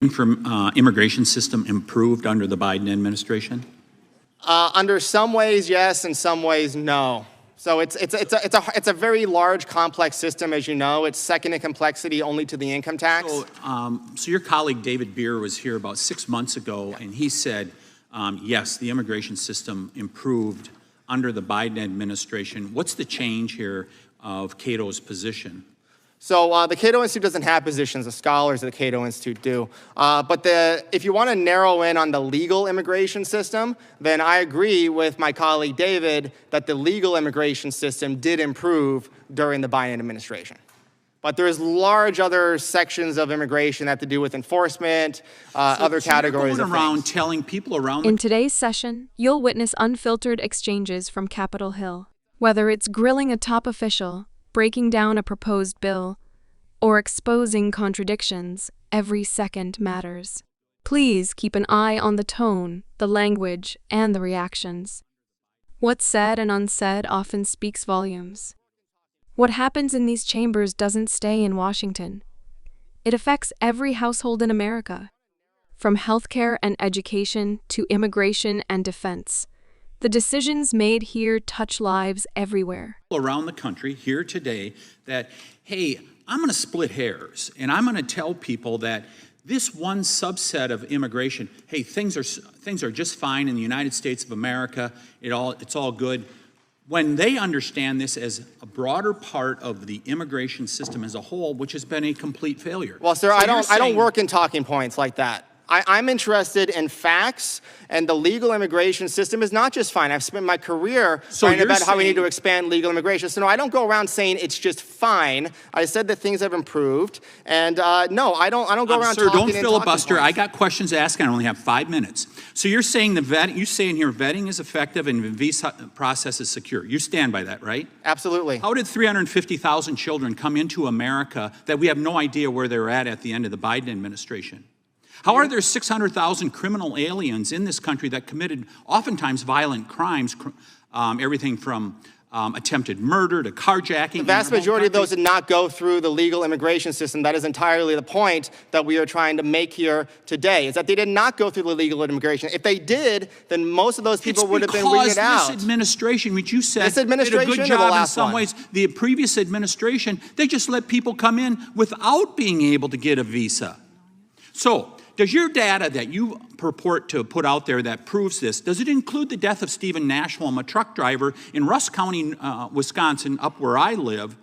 Immigration system improved under the Biden administration? Under some ways, yes, and some ways, no. So it's a very large, complex system, as you know. It's second in complexity only to the income tax. So your colleague David Beer was here about 6 months ago, and he said, yes, the immigration system improved under the Biden administration. What's the change here of Cato's position? So the Cato Institute doesn't have positions. The scholars of the Cato Institute do. But if you want to narrow in on the legal immigration system, then I agree with my colleague David that the legal immigration system did improve during the Biden administration. But there's large other sections of immigration that have to do with enforcement, other categories you're of going around things. telling people around In today's session, you'll witness unfiltered exchanges from Capitol Hill. Whether it's grilling a top official, breaking down a proposed bill, or exposing contradictions, every second matters. Please keep an eye on the tone, the language, and the reactions. What's said and unsaid often speaks volumes. What happens in these chambers doesn't stay in Washington. It affects every household in America, from healthcare and education to immigration and defense. The decisions made here touch lives everywhere. Around the country here today that, hey, I'm going to split hairs and I'm going to tell people that this one subset of immigration, hey, things are just fine in the United States of America. It's all good. When they understand this as a broader part of the immigration system as a whole, which has been a complete failure. Well, sir, I don't work in talking points like that. I'm interested in facts, and the legal immigration system is not just fine. I've spent my career writing about how we need to expand legal immigration. So no, I don't go around saying it's just fine. I said that things have improved, and no, I don't go around sir, talking don't in filibuster. talking I got questions to ask, and I only have 5 minutes. So you're saying you say in here vetting is effective and the visa process is secure. You stand by that, right? Absolutely. How did 350,000 children come into America that we have no idea where they're at the end of the Biden administration? How are there 600,000 criminal aliens in this country that committed oftentimes violent crimes, everything from attempted murder to carjacking? The vast majority of those did not go through the legal immigration system. That is entirely the point that we are trying to make here today, is that they did not go through the legal immigration. If they did, then most of those people would have been weeded out. This administration, which you said, this administration did a good job in some ways. The previous administration, they just let people come in without being able to get a visa. So, does your data that you purport to put out there that proves this, does it include the death of Stephen Nashwam, a truck driver in Rusk County, Wisconsin, up where I live,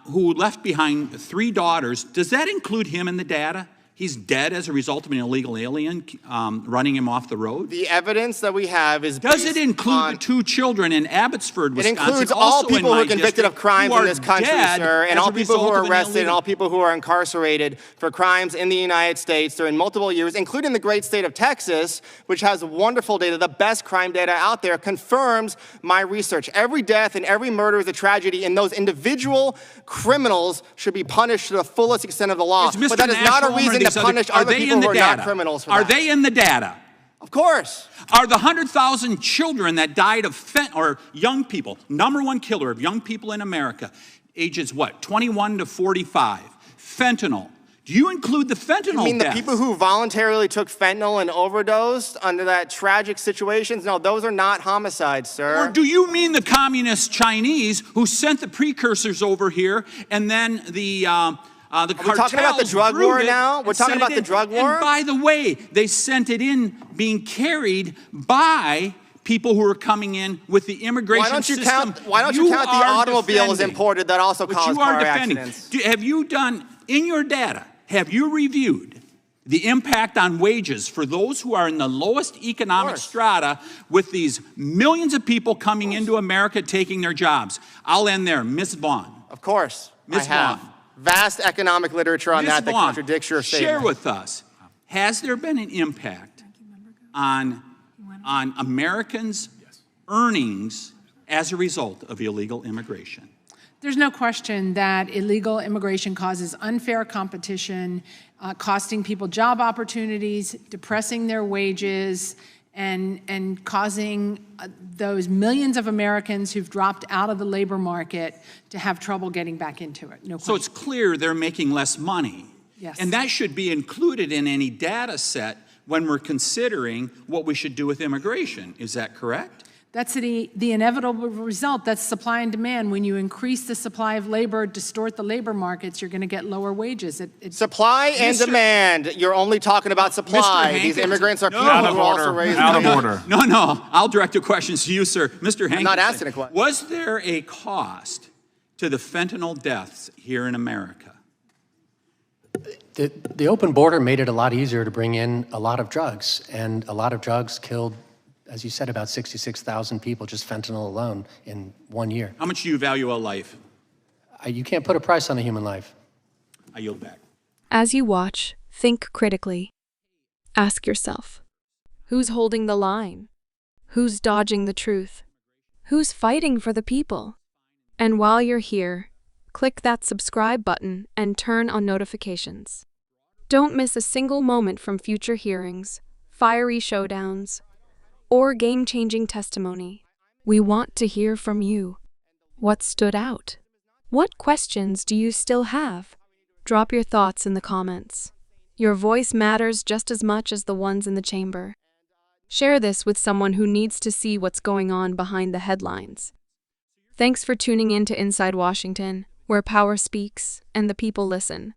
who left behind 3 daughters? Does that include him in the data? He's dead as a result of an illegal alien running him off the road? The evidence that we have is Does it include the 2 children in Abbotsford, Wisconsin? It includes all people who are convicted of crimes in this country, sir, and all people who are arrested and all people who are incarcerated for crimes in the United States during multiple years, including the great state of Texas, which has wonderful data, the best crime data out there, confirms my research. Every death and every murder is a tragedy, and those individual criminals should be punished to the fullest extent of the law. But that is not a reason to punish other people who are not criminals for that. Are they in the data? Of course. Are the 100,000 children that died of or young people, #1 killer of young people in America, ages what, 21 to 45, fentanyl? Do you include the fentanyl You mean deaths? the people who voluntarily took fentanyl and overdosed under that tragic situation? No, those are not homicides, sir. Or do you mean the communist Chinese who sent the precursors over here and then the cartels? We're talking about the drug war now? We're talking about the drug war? And by the way, they sent it in being carried by people who are coming in with the immigration system. Why don't you count the automobiles imported that also cause car accidents? Have you done, in your data, have you reviewed the impact on wages for those who are in the lowest economic strata with these millions of people coming into America taking their jobs? I'll end there. Ms. Vaughn. Of course, Ms. I have. Vaughn. Vast economic literature on that contradicts your statement. Share with us, has there been an impact on Americans' earnings as a result of illegal immigration? There's no question that illegal immigration causes unfair competition, costing people job opportunities, depressing their wages, and causing those millions of Americans who've dropped out of the labor market to have trouble getting back into it. No question. So it's clear they're making less money. Yes. And that should be included in any data set when we're considering what we should do with immigration. Is that correct? That's the inevitable result. That's supply and demand. When you increase the supply of labor, distort the labor markets, you're going to get lower wages. Supply and demand. You're only talking about supply. These immigrants are people who also raised Out of order. No. I'll direct the questions to you, sir. Mr. Hankinson. I'm not asking a question. Was there a cost to the fentanyl deaths here in America? The open border made it a lot easier to bring in a lot of drugs, and a lot of drugs killed, as you said, about 66,000 people, just fentanyl alone, in 1 year. How much do you value a life? You can't put a price on a human life. I yield back. As you watch, think critically. Ask yourself, who's holding the line? Who's dodging the truth? Who's fighting for the people? And while you're here, click that subscribe button and turn on notifications. Don't miss a single moment from future hearings, fiery showdowns, or game-changing testimony. We want to hear from you. What stood out? What questions do you still have? Drop your thoughts in the comments. Your voice matters just as much as the ones in the chamber. Share this with someone who needs to see what's going on behind the headlines. Thanks for tuning in to Inside Washington, where power speaks and the people listen.